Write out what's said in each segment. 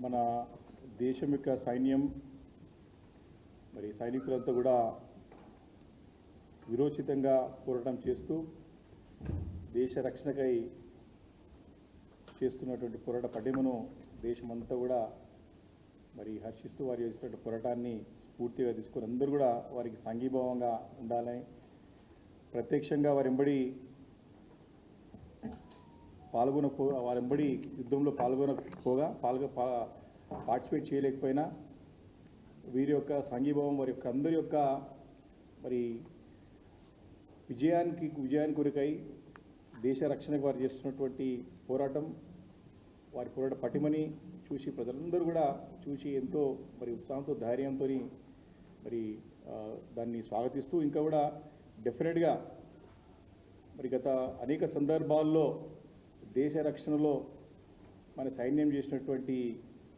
మన దేశం యొక్క సైన్యం మరి సైనికులంతా కూడా విరోచితంగా పోరాటం చేస్తూ దేశ రక్షణకై చేస్తున్నటువంటి పోరాట పటిమను దేశమంతా కూడా మరి హర్షిస్తూ వారు చేస్తున్న పోరాటాన్ని స్ఫూర్తిగా తీసుకుని అందరూ కూడా వారికి సంఘీభావంగా ఉండాలని ప్రత్యక్షంగా వారెంబడి వారెంబడి యుద్ధంలో పార్టిసిపేట్ చేయలేకపోయినా వీరి యొక్క సంఘీభావం వారి యొక్క అందరి యొక్క మరి విజయానికి కొరకై దేశ రక్షణకు వారు చేస్తున్నటువంటి పోరాటం వారి పోరాట పటిమని చూసి ప్రజలందరూ కూడా చూసి ఎంతో మరి ఉత్సాహంతో ధైర్యంతో మరి దాన్ని స్వాగతిస్తూ ఇంకా కూడా డెఫినెట్గా మరి గత అనేక సందర్భాల్లో దేశ రక్షణలో మన సైన్యం చేసినటువంటి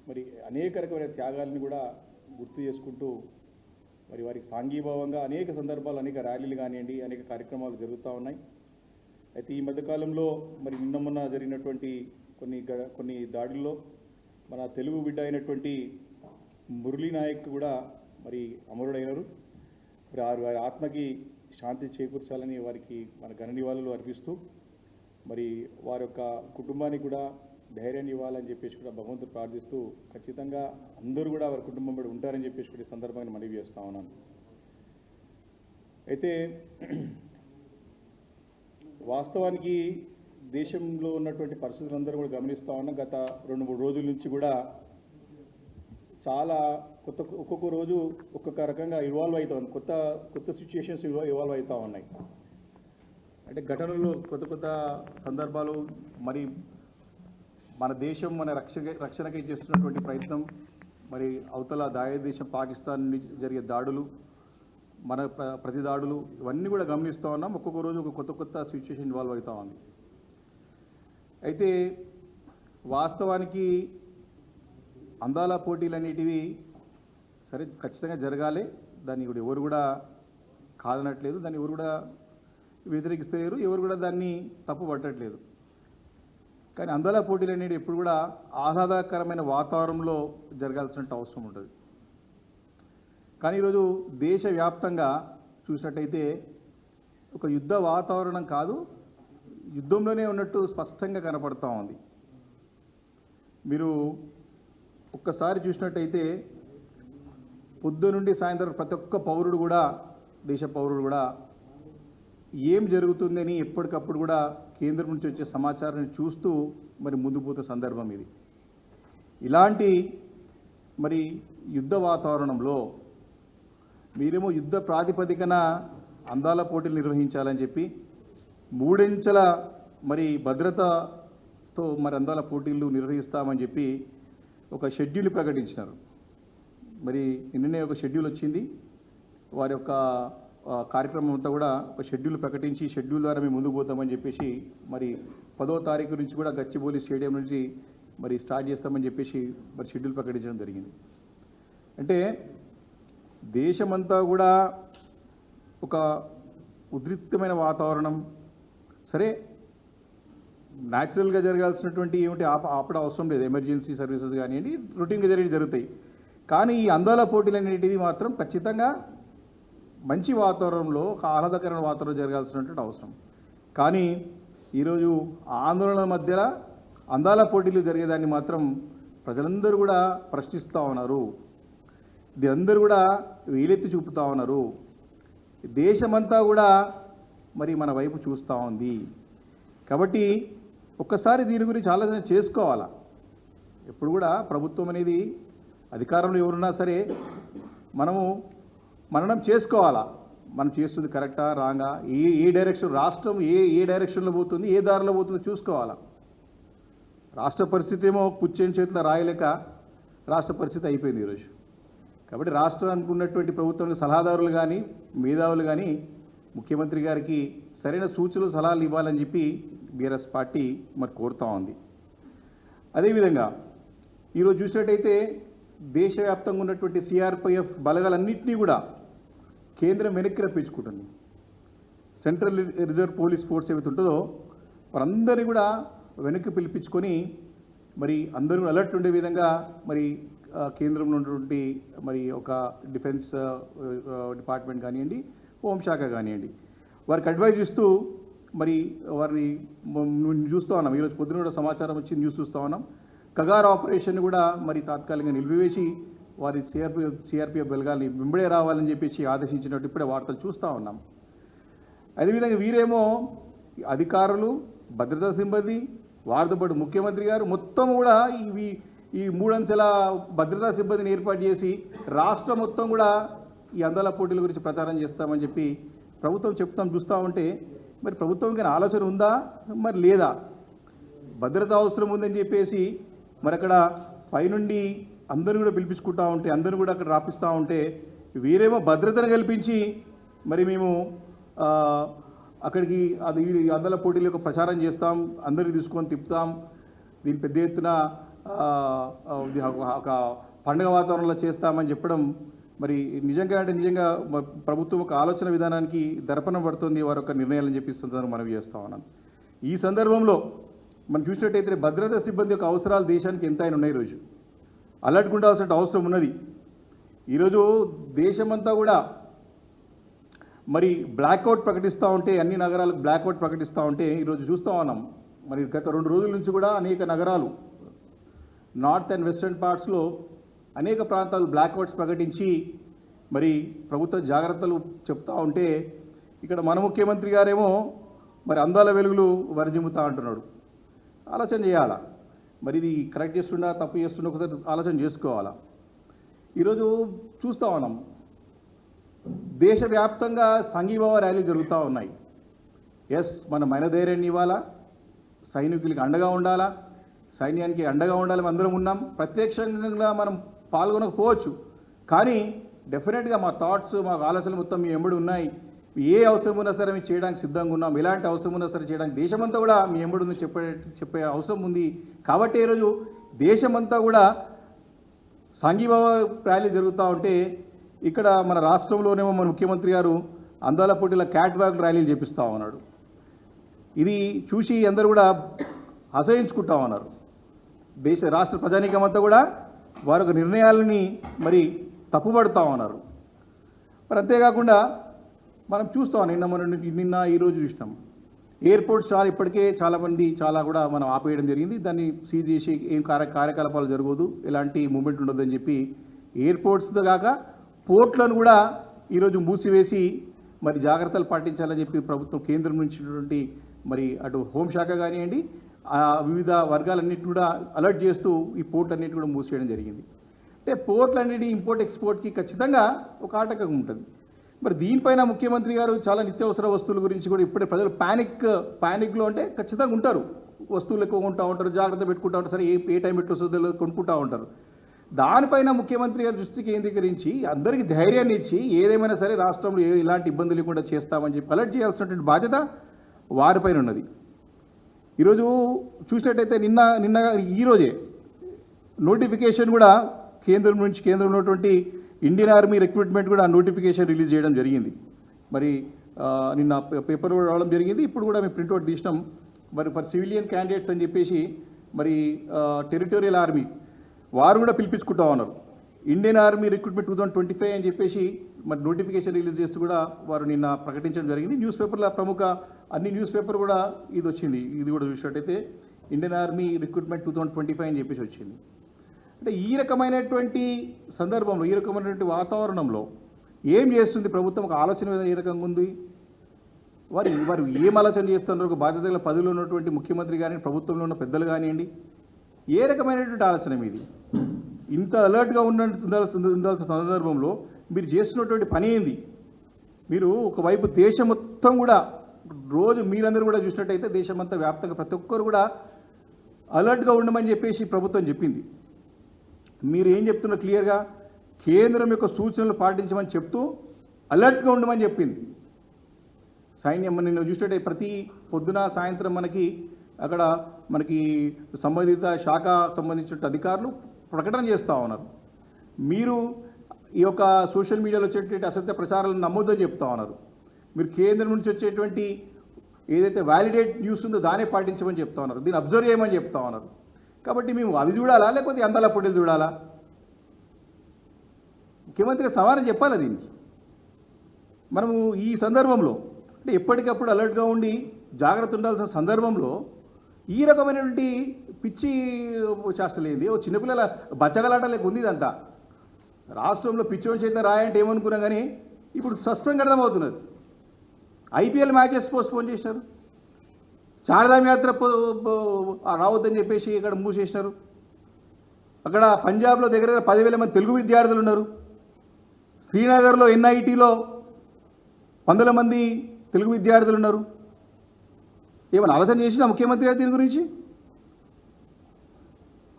మరి అనేక రకమైన త్యాగాలను కూడా గుర్తు చేసుకుంటూ మరి వారికి సాంఘీభావంగా అనేక సందర్భాలు అనేక ర్యాలీలు కానివ్వండి అనేక కార్యక్రమాలు జరుగుతూ ఉన్నాయి. అయితే ఈ మధ్యకాలంలో మరి నిన్న మొన్న జరిగినటువంటి కొన్ని దాడుల్లో మన తెలుగు బిడ్డ అయినటువంటి మురళీ నాయక్ కూడా మరి అమరుడైనారు. మరి వారి ఆత్మకి శాంతి చేకూర్చాలని వారికి మన ఘన నివాళులు అర్పిస్తూ మరి వారి యొక్క కుటుంబానికి కూడా ధైర్యాన్ని ఇవ్వాలని చెప్పేసి కూడా భగవంతుడు ప్రార్థిస్తూ ఖచ్చితంగా అందరూ కూడా వారి కుటుంబం కూడా ఉంటారని చెప్పేసి కూడా ఈ సందర్భంగా మనవి చేస్తూ ఉన్నాను. అయితే వాస్తవానికి దేశంలో ఉన్నటువంటి పరిస్థితులందరూ కూడా గమనిస్తూ ఉన్నాం. గత 2-3 రోజుల నుంచి కూడా చాలా ఒక్కొక్క రోజు ఒక్కొక్క రకంగా ఇన్వాల్వ్ అవుతా ఉంది. కొత్త సిచ్యుయేషన్స్ ఇన్వాల్వ్ అవుతూ ఉన్నాయి. అంటే ఘటనలు కొత్త సందర్భాలు మరి మన దేశం మన రక్షణకై చేస్తున్నటువంటి ప్రయత్నం మరి అవతల దాయ దేశం పాకిస్తాన్ నుండి జరిగే దాడులు మన ప్రతి దాడులు ఇవన్నీ కూడా గమనిస్తూ ఉన్నాం. ఒక్కొక్క రోజు ఒక కొత్త సిచ్యుయేషన్ ఇన్వాల్వ్ అవుతూ ఉంది. అయితే వాస్తవానికి అందాల పోటీలు అనేటివి సరే ఖచ్చితంగా జరగాలి, దాన్ని ఎవరు కూడా కాదనట్లేదు, దాన్ని ఎవరు కూడా వ్యతిరేకిస్తలేరు, ఎవరు కూడా దాన్ని తప్పు పట్టట్లేదు. కానీ అందాల పోటీలు అనేవి ఎప్పుడు కూడా ఆహ్లాదకరమైన వాతావరణంలో జరగాల్సిన అవసరం ఉంటుంది. కానీ ఈరోజు దేశవ్యాప్తంగా చూసినట్టయితే ఒక యుద్ధ వాతావరణం కాదు, యుద్ధంలోనే ఉన్నట్టు స్పష్టంగా కనపడుతూ ఉంది. మీరు ఒక్కసారి చూసినట్టయితే పొద్దు నుండి సాయంత్రం ప్రతి ఒక్క పౌరుడు కూడా దేశ పౌరుడు కూడా ఏం జరుగుతుందని ఎప్పటికప్పుడు కూడా కేంద్రం నుంచి వచ్చే సమాచారాన్ని చూస్తూ మరి ముందు పోతే సందర్భం ఇది. ఇలాంటి మరి యుద్ధ వాతావరణంలో మీరేమో యుద్ధ ప్రాతిపదికన అందాల పోటీలు నిర్వహించాలని చెప్పి 3 అంచెల మరి భద్రతతో మరి అందాల పోటీలు నిర్వహిస్తామని చెప్పి ఒక షెడ్యూల్ ప్రకటించినారు. మరి నిన్ననే ఒక షెడ్యూల్ వచ్చింది. వారి యొక్క కార్యక్రమం అంతా కూడా ఒక షెడ్యూల్ ప్రకటించి షెడ్యూల్ ద్వారా మేము ముందుకు పోతామని చెప్పేసి మరి 10వ తారీఖు నుంచి కూడా గచ్చిబౌలి స్టేడియం నుంచి మరి స్టార్ట్ చేస్తామని చెప్పేసి మరి షెడ్యూల్ ప్రకటించడం జరిగింది. అంటే దేశమంతా కూడా ఒక ఉద్రిక్తమైన వాతావరణం. సరే న్యాచురల్గా జరగాల్సినటువంటి ఏమిటి ఆపడం అవసరం లేదు, ఎమర్జెన్సీ సర్వీసెస్ కానివ్వండి రొటీన్గా జరుగుతాయి. కానీ ఈ అందాల పోటీలు అనేటివి మాత్రం ఖచ్చితంగా మంచి వాతావరణంలో ఒక ఆహ్లాదకరమైన వాతావరణం జరగాల్సినటువంటి అవసరం. కానీ ఈరోజు ఆందోళనల మధ్య అందాల పోటీలు జరిగేదాన్ని మాత్రం ప్రజలందరూ కూడా ప్రశ్నిస్తూ ఉన్నారు, ఇది అందరూ కూడా వేలెత్తి చూపుతూ ఉన్నారు. దేశమంతా కూడా మరి మన వైపు చూస్తూ ఉంది. కాబట్టి ఒక్కసారి దీని గురించి ఆలోచన చేసుకోవాలా. ఎప్పుడు కూడా ప్రభుత్వం అనేది అధికారంలో ఎవరున్నా సరే మననం చేసుకోవాలా, మనం చేస్తుంది కరెక్టా రాంగా, ఏ డైరెక్షన్ రాష్ట్రం ఏ డైరెక్షన్లో పోతుంది, ఏ దారిలో పోతుందో చూసుకోవాలా. రాష్ట్ర పరిస్థితి ఏమో పుచ్చేని చేతిలో రాయలేక రాష్ట్ర పరిస్థితి అయిపోయింది ఈరోజు. కాబట్టి రాష్ట్రానికి ఉన్నటువంటి ప్రభుత్వానికి సలహాదారులు కానీ మేధావులు కానీ ముఖ్యమంత్రి గారికి సరైన సూచనలు సలహాలు ఇవ్వాలని చెప్పి బీఆర్ఎస్ పార్టీ మరి కోరుతూ ఉంది. అదేవిధంగా ఈరోజు చూసినట్టయితే దేశవ్యాప్తంగా ఉన్నటువంటి సిఆర్పిఎఫ్ బలగాలన్నింటినీ కూడా కేంద్రం వెనక్కి రప్పించుకుంటుంది. సెంట్రల్ రిజర్వ్ పోలీస్ ఫోర్స్ ఏవైతే ఉంటుందో వారందరినీ కూడా వెనక్కి పిలిపించుకొని మరి అందరూ అలర్ట్ ఉండే విధంగా మరి కేంద్రంలో ఉన్నటువంటి మరి ఒక డిఫెన్స్ డిపార్ట్మెంట్ కానివ్వండి, హోంశాఖ కానివ్వండి, వారికి అడ్వైజ్ ఇస్తూ మరి వారిని చూస్తూ ఉన్నాం. ఈరోజు పొద్దున కూడా సమాచారం వచ్చి న్యూస్ చూస్తూ ఉన్నాం. కగార్ ఆపరేషన్ కూడా మరి తాత్కాలికంగా నిలిపివేసి వారి సిఆర్పిఎఫ్ బలగాల్ని వెంబడే రావాలని చెప్పేసి ఆదేశించినట్టు ఇప్పుడే వార్తలు చూస్తూ ఉన్నాం. అదేవిధంగా వీరేమో అధికారులు, భద్రతా సిబ్బంది, వారితో పాటు ముఖ్యమంత్రి గారు మొత్తం కూడా ఈ 3 అంచెల భద్రతా సిబ్బందిని ఏర్పాటు చేసి రాష్ట్రం మొత్తం కూడా ఈ అందాల పోటీల గురించి ప్రచారం చేస్తామని చెప్పి ప్రభుత్వం చూస్తూ ఉంటే మరి ప్రభుత్వంకి ఆలోచన ఉందా మరి లేదా? భద్రత అవసరం ఉందని చెప్పేసి మరి అక్కడ పైనుండి అందరూ కూడా పిలిపించుకుంటూ ఉంటే, అందరూ కూడా అక్కడ రాపిస్తూ ఉంటే వీరేమో భద్రతను కల్పించి మరి మేము అక్కడికి అది అందాల పోటీల యొక్క ప్రచారం చేస్తాం, అందరినీ తీసుకొని తిప్పుతాం, దీన్ని పెద్ద ఎత్తున ఒక పండుగ వాతావరణంలో చేస్తామని చెప్పడం మరి నిజంగా ప్రభుత్వం ఒక ఆలోచన విధానానికి దర్పణం పడుతుంది వారి యొక్క నిర్ణయాలను చెప్పిస్తుందని మనం చేస్తూ ఉన్నాం. ఈ సందర్భంలో మనం చూసినట్టయితే భద్రతా సిబ్బంది యొక్క అవసరాలు దేశానికి ఎంతైనా ఉన్నాయి. ఈరోజు అలర్ట్ ఉండాల్సిన అవసరం ఉన్నది. ఈరోజు దేశమంతా కూడా మరి బ్లాక్అవుట్ ప్రకటిస్తూ ఉంటే, అన్ని నగరాలకు బ్లాక్అవుట్ ప్రకటిస్తూ ఉంటే ఈరోజు చూస్తూ ఉన్నాం. మరి గత 2 రోజుల నుంచి కూడా అనేక నగరాలు నార్త్ అండ్ వెస్టర్న్ పార్ట్స్లో అనేక ప్రాంతాలు బ్లాక్అవుట్స్ ప్రకటించి మరి ప్రభుత్వ జాగ్రత్తలు చెప్తూ ఉంటే ఇక్కడ మన ముఖ్యమంత్రి గారేమో మరి అందాల వెలుగులు వరజిమ్ముతా అంటున్నాడు. ఆలోచన చేయాలా మరి ఇది కరెక్ట్ చేస్తుండా తప్పు చేస్తుండా ఒకసారి ఆలోచన చేసుకోవాలా. ఈరోజు చూస్తూ ఉన్నాం దేశవ్యాప్తంగా సంఘీభావ ర్యాలీలు జరుగుతూ ఉన్నాయి. ఎస్, మన మైనధైర్యాన్ని ఇవ్వాలా, సైనికులకి అండగా ఉండాలా, సైన్యానికి అండగా ఉండాలని అందరం ఉన్నాం. ప్రత్యక్షంగా మనం పాల్గొనకపోవచ్చు, కానీ డెఫినెట్గా మా థాట్స్, మా ఆలోచనలు మొత్తం మీ ఎంబడి ఉన్నాయి. ఏ అవసరం ఉన్నా సరే మేము చేయడానికి సిద్ధంగా ఉన్నాం. ఎలాంటి అవసరం ఉన్నా సరే చేయడానికి దేశమంతా కూడా మీ ఎంబడి ఉంది చెప్పే అవసరం ఉంది. కాబట్టి ఈరోజు దేశమంతా కూడా సంఘీభావ ర్యాలీ జరుగుతూ ఉంటే ఇక్కడ మన రాష్ట్రంలోనేమో మన ముఖ్యమంత్రి గారు అందాల పోటీల క్యాట్ వాక్ ర్యాలీలు చేపిస్తూ ఉన్నాడు. ఇది చూసి అందరూ కూడా అసహించుకుంటా ఉన్నారు. రాష్ట్ర ప్రజానీకమంతా కూడా వారి యొక్క నిర్ణయాలని మరి తప్పుపడుతూ ఉన్నారు. మరి అంతేకాకుండా మనం చూస్తాం, నిన్న ఈరోజు చూసినాం ఎయిర్పోర్ట్స్ ఇప్పటికే చాలామంది కూడా మనం ఆపేయడం జరిగింది. దాన్ని సీజ్ చేసి ఏం కార్యకలాపాలు జరగదు, ఎలాంటి మూమెంట్ ఉండదని చెప్పి ఎయిర్పోర్ట్స్తో కాక పోర్ట్లను కూడా ఈరోజు మూసివేసి మరి జాగ్రత్తలు పాటించాలని చెప్పి ప్రభుత్వం కేంద్రం నుంచి మరి అటు హోంశాఖ కానివ్వండి వివిధ వర్గాలన్నింటినీ కూడా అలర్ట్ చేస్తూ ఈ పోర్ట్ అన్నింటి కూడా మూసివేయడం జరిగింది. అంటే పోర్ట్లన్నిటి ఇంపోర్ట్ ఎక్స్పోర్ట్కి ఖచ్చితంగా ఒక ఆటంకం ఉంటుంది. మరి దీనిపైన ముఖ్యమంత్రి గారు చాలా నిత్యావసర వస్తువుల గురించి కూడా ఇప్పుడే ప్రజలు ప్యానిక్లో అంటే ఖచ్చితంగా ఉంటారు. వస్తువులు ఎక్కువ కొంటూ ఉంటారు, జాగ్రత్త పెట్టుకుంటూ ఉంటారు, సరే ఏ టైం ఎట్టు వస్తుందో కొనుక్కుంటూ ఉంటారు. దానిపైన ముఖ్యమంత్రి గారి దృష్టి కేంద్రీకరించి అందరికీ ధైర్యాన్ని ఇచ్చి ఏదేమైనా సరే రాష్ట్రంలో ఇలాంటి ఇబ్బందులు లేకుండా చేస్తామని చెప్పి అలర్ట్ చేయాల్సినటువంటి బాధ్యత వారిపైన ఉన్నది. ఈరోజు చూసినట్టయితే నిన్న ఈరోజే నోటిఫికేషన్ కూడా కేంద్రంలో ఉన్నటువంటి ఇండియన్ ఆర్మీ రిక్రూట్మెంట్ కూడా నోటిఫికేషన్ రిలీజ్ చేయడం జరిగింది. మరి నిన్న పేపర్ కూడా రావడం జరిగింది. ఇప్పుడు కూడా మేము ప్రింట్అవుట్ తీసినాం. మరి ఫర్ సివిలియన్ క్యాండిడేట్స్ అని చెప్పేసి మరి టెరిటోరియల్ ఆర్మీ వారు కూడా పిలిపించుకుంటా ఉన్నారు. ఇండియన్ ఆర్మీ రిక్రూట్మెంట్ 2025 అని చెప్పేసి మరి నోటిఫికేషన్ రిలీజ్ చేస్తూ కూడా వారు నిన్న ప్రకటించడం జరిగింది. న్యూస్ పేపర్ల ప్రముఖ అన్ని న్యూస్ పేపర్ కూడా ఇది వచ్చింది. ఇది కూడా చూసినట్టయితే ఇండియన్ ఆర్మీ రిక్రూట్మెంట్ 2025 అని చెప్పేసి వచ్చింది. అంటే ఈ రకమైనటువంటి సందర్భంలో, ఈ రకమైనటువంటి వాతావరణంలో ఏం చేస్తుంది ప్రభుత్వం? ఒక ఆలోచన ఏ రకంగా ఉంది? వారు ఏం ఆలోచన చేస్తున్నారు? ఒక బాధ్యత గల పదవిలో ఉన్నటువంటి ముఖ్యమంత్రి కానీ, ప్రభుత్వంలో ఉన్న పెద్దలు కానివ్వండి, ఏ రకమైనటువంటి ఆలోచన మీది? ఇంత అలర్ట్గా ఉండాల్సిన సందర్భంలో మీరు చేస్తున్నటువంటి పని ఏంది? మీరు ఒకవైపు దేశం మొత్తం కూడా రోజు మీరందరూ కూడా చూసినట్టయితే దేశమంతా వ్యాప్తంగా ప్రతి ఒక్కరు కూడా అలర్ట్గా ఉండమని చెప్పేసి ప్రభుత్వం చెప్పింది. మీరు ఏం చెప్తున్నారు? క్లియర్గా కేంద్రం యొక్క సూచనలు పాటించమని చెప్తూ అలర్ట్గా ఉండమని చెప్పింది. సైన్యం నిన్న చూసినట్టే ప్రతి పొద్దున సాయంత్రం అక్కడ మనకి సంబంధిత శాఖ సంబంధించిన అధికారులు ప్రకటన చేస్తూ ఉన్నారు. మీరు ఈ యొక్క సోషల్ మీడియాలో వచ్చేటువంటి అసత్య ప్రచారాలను నమ్మొద్దని చెప్తా ఉన్నారు. మీరు కేంద్రం నుంచి వచ్చేటువంటి ఏదైతే వ్యాలిడేట్ న్యూస్ ఉందో దానే పాటించమని చెప్తా ఉన్నారు. దీన్ని అబ్జర్వ్ చేయమని చెప్తా ఉన్నారు. కాబట్టి మేము అవి చూడాలా లేకపోతే అందాల పోటీలు చూడాలా? ముఖ్యమంత్రి సమాధానం చెప్పాలి దీనికి. మనము ఈ సందర్భంలో అంటే ఎప్పటికప్పుడు అలర్ట్గా ఉండి జాగ్రత్త ఉండాల్సిన సందర్భంలో ఈ రకమైనటువంటి పిచ్చి చేస్తలేదు. ఓ చిన్నపిల్లల బచ్చగలాటలేక ఉంది ఇదంతా. రాష్ట్రంలో పిచ్చోని చేత రాయంటే ఏమనుకున్నా కానీ ఇప్పుడు సస్పెండ్ అర్థమవుతున్నది. ఐపీఎల్ మ్యాచెస్ పోస్ట్పోన్ చేసినారు, చార్ధామ్ యాత్ర రావద్దని చెప్పేసి ఇక్కడ మూసేసినారు. అక్కడ పంజాబ్లో దగ్గర 10,000 మంది తెలుగు విద్యార్థులు ఉన్నారు. శ్రీనగర్లో ఎన్ఐటీలో 100 మంది తెలుగు విద్యార్థులు ఉన్నారు. ఏమైనా ఆలోచన చేసినా ముఖ్యమంత్రి గారు దీని గురించి?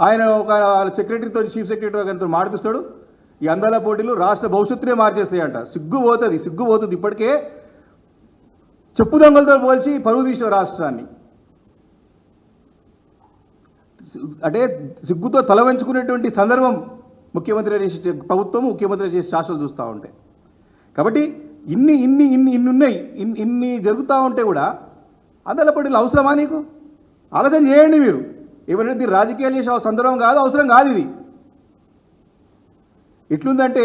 ఆయన ఒక సెక్రటరీతో, చీఫ్ సెక్రటరీ గారితో మాట్లాడుస్తాడు, ఈ అందాల పోటీలు రాష్ట్ర భవిష్యత్తునే మార్చేస్తాయంట. సిగ్గు పోతుంది. ఇప్పటికే చెప్పు దొంగలతో పోల్చి పరువు తీసిన రాష్ట్రాన్ని. అంటే సిగ్గుతో తల వంచుకునేటువంటి సందర్భం ముఖ్యమంత్రి చేసే ప్రభుత్వం, ముఖ్యమంత్రి చేసే శాసనాలు చూస్తూ ఉంటాయి. కాబట్టి ఇన్ని జరుగుతూ ఉంటే కూడా అందాల పోటీలు అవసరమా నీకు? ఆలోచన చేయండి మీరు. ఏమంటే రాజకీయాలు చేసే సందర్భం కాదు, అవసరం కాదు ఇది. ఎట్లుందంటే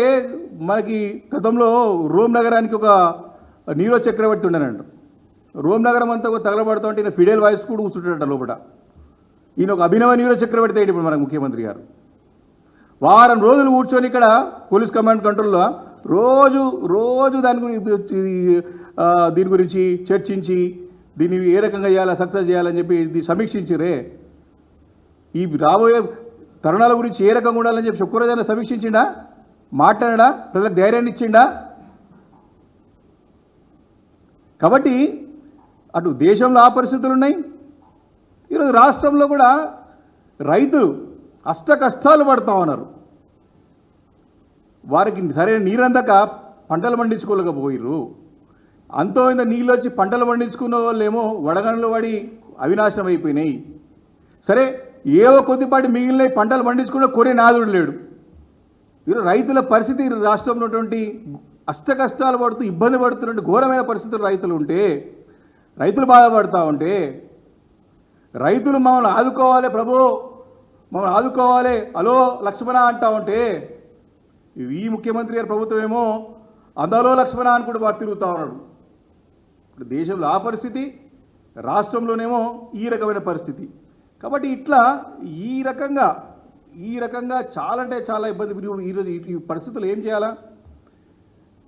మనకి గతంలో రోమ్ నగరానికి ఒక నీరో చక్రవర్తి ఉండనంట. రోమ్ నగరం అంతా తగలబడుతూ ఉంటే ఈయన ఫిడేల్ వాయిస్ కూడా కూర్చుంటాడంట లోపల. ఈయన ఒక అభినవ నీరో చక్రవర్తి అయ్యి ఇప్పుడు మనకు ముఖ్యమంత్రి గారు. వారం రోజులు కూర్చొని ఇక్కడ పోలీస్ కమాండ్ కంట్రోల్లో రోజు దీని గురించి చర్చించి దీన్ని ఏ రకంగా చేయాలా, సక్సెస్ చేయాలని చెప్పి సమీక్షించిరే. ఈ రాబోయే తరుణాల గురించి ఏ రకంగా ఉండాలని చెప్పి ఒక్కరోజైనా సమీక్షించిండా? మాట్లాడా? ప్రజలకు ధైర్యాన్ని ఇచ్చిండా? కాబట్టి అటు దేశంలో ఆ పరిస్థితులు ఉన్నాయి. ఈరోజు రాష్ట్రంలో కూడా రైతులు అష్ట కష్టాలు పడుతూ ఉన్నారు. వారికి సరైన నీరందక పంటలు పండించుకోలేకపోయిర్రు. అంతో ఇంత నీళ్ళు వచ్చి పంటలు పండించుకున్న వాళ్ళు ఏమో వడగండ్లు పడి అవినాశనం అయిపోయినాయి. సరే, ఏవో కొద్దిపాటి మిగిలిన పంటలు పండించుకున్న కొనే నాదుడు లేడు. ఈరోజు రైతుల పరిస్థితి రాష్ట్రంలో ఉన్నటువంటి అష్ట కష్టాలు పడుతూ ఇబ్బంది పడుతున్నట్టు ఘోరమైన పరిస్థితులు రైతులు ఉంటే, రైతులు బాధపడుతూ ఉంటే, రైతులు మమ్మల్ని ఆదుకోవాలి ప్రభు, మమ్మల్ని ఆదుకోవాలి, హలో లక్ష్మణ అంటా ఉంటే, ఈ ముఖ్యమంత్రి గారి ప్రభుత్వం ఏమో అందాలో లక్ష్మణ అని కూడా వారు తిరుగుతూ ఉన్నాడు. ఇప్పుడు దేశంలో ఆ పరిస్థితి, రాష్ట్రంలోనేమో ఈ రకమైన పరిస్థితి. కాబట్టి ఇట్లా ఈ రకంగా చాలా అంటే చాలా ఇబ్బంది. ఈరోజు ఈ పరిస్థితులు ఏం చేయాలా?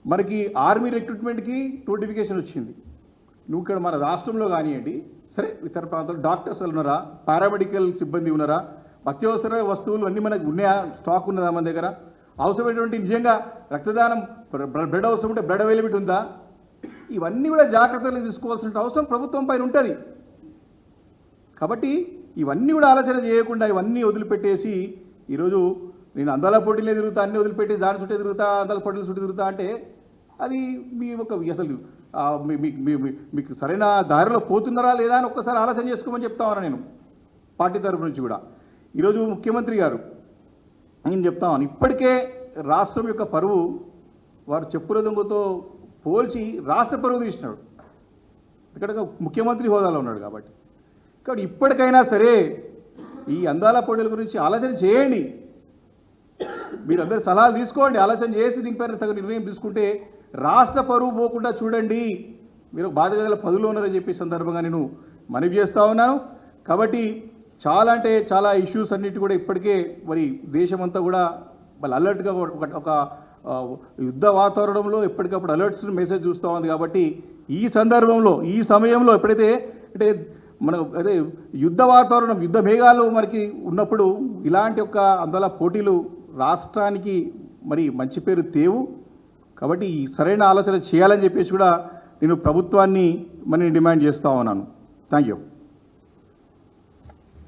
మనకి ఆర్మీ రిక్రూట్మెంట్కి నోటిఫికేషన్ వచ్చింది. నువ్వు ఇక్కడ మన రాష్ట్రంలో కానివ్వండి, సరే ఇతర ప్రాంతాల్లో డాక్టర్స్ ఉన్నారా, పారామెడికల్ సిబ్బంది ఉన్నారా, అత్యవసర వస్తువులు అన్నీ మనకు ఉన్నాయా, స్టాక్ ఉన్నదా మన దగ్గర, అవసరమైనటువంటి నిజంగా రక్తదానం బ్లడ్ అవసరం ఉంటే బ్లడ్ అవైలబిలిటీ ఉందా, ఇవన్నీ కూడా జాగ్రత్తలు తీసుకోవాల్సిన అవసరం ప్రభుత్వం పైన ఉంటుంది. కాబట్టి ఇవన్నీ కూడా ఆలోచన చేయకుండా ఇవన్నీ వదిలిపెట్టేసి ఈరోజు నేను అందాల పోటీలే తిరుగుతా, అన్నీ వదిలిపెట్టేసి దాని చుట్టే తిరుగుతా, అందాల పోటీల చుట్టూ తిరుగుతా అంటే అది మీ ఒక అసలు మీకు సరైన దారిలో పోతున్నారా లేదా అని ఒక్కసారి ఆలోచన చేసుకోమని చెప్తా ఉన్నా నేను పార్టీ తరఫు నుంచి కూడా. ఈరోజు ముఖ్యమంత్రి గారు నేను చెప్తా ఉన్నాను, ఇప్పటికే రాష్ట్రం యొక్క పరువు వారు చెప్పుల దొంగతో పోల్చి రాష్ట్ర పరువు తీసినాడు. ఇక్కడ ముఖ్యమంత్రి హోదాలో ఉన్నాడు కాబట్టి ఇప్పటికైనా సరే ఈ అందాల పోటీల గురించి ఆలోచన చేయండి. మీరందరూ సలహాలు తీసుకోండి, ఆలోచన చేసి దీనిపైన తగిన నిర్ణయం తీసుకుంటే రాష్ట్ర పరువు పోకుండా చూడండి. మీరు బాధ్యతల పదులో ఉన్నారని చెప్పే సందర్భంగా నేను మనవి చేస్తూ ఉన్నాను. కాబట్టి చాలా అంటే చాలా ఇష్యూస్ అన్నిటి కూడా ఇప్పటికే మరి దేశమంతా కూడా వాళ్ళు అలర్ట్గా ఒక యుద్ధ వాతావరణంలో ఎప్పటికప్పుడు అలర్ట్స్ మెసేజ్ చూస్తూ ఉంది. కాబట్టి ఈ సందర్భంలో ఈ సమయంలో ఎప్పుడైతే అంటే మన అదే యుద్ధ వాతావరణం, యుద్ధ మేఘాలు మనకి ఉన్నప్పుడు ఇలాంటి ఒక అందాల పోటీలు రాష్ట్రానికి మరి మంచి పేరు తేవు. కాబట్టి ఈ సరైన ఆలోచన చేయాలని చెప్పేసి కూడా నేను ప్రభుత్వాన్ని మరి డిమాండ్ చేస్తూ ఉన్నాను. Thank you.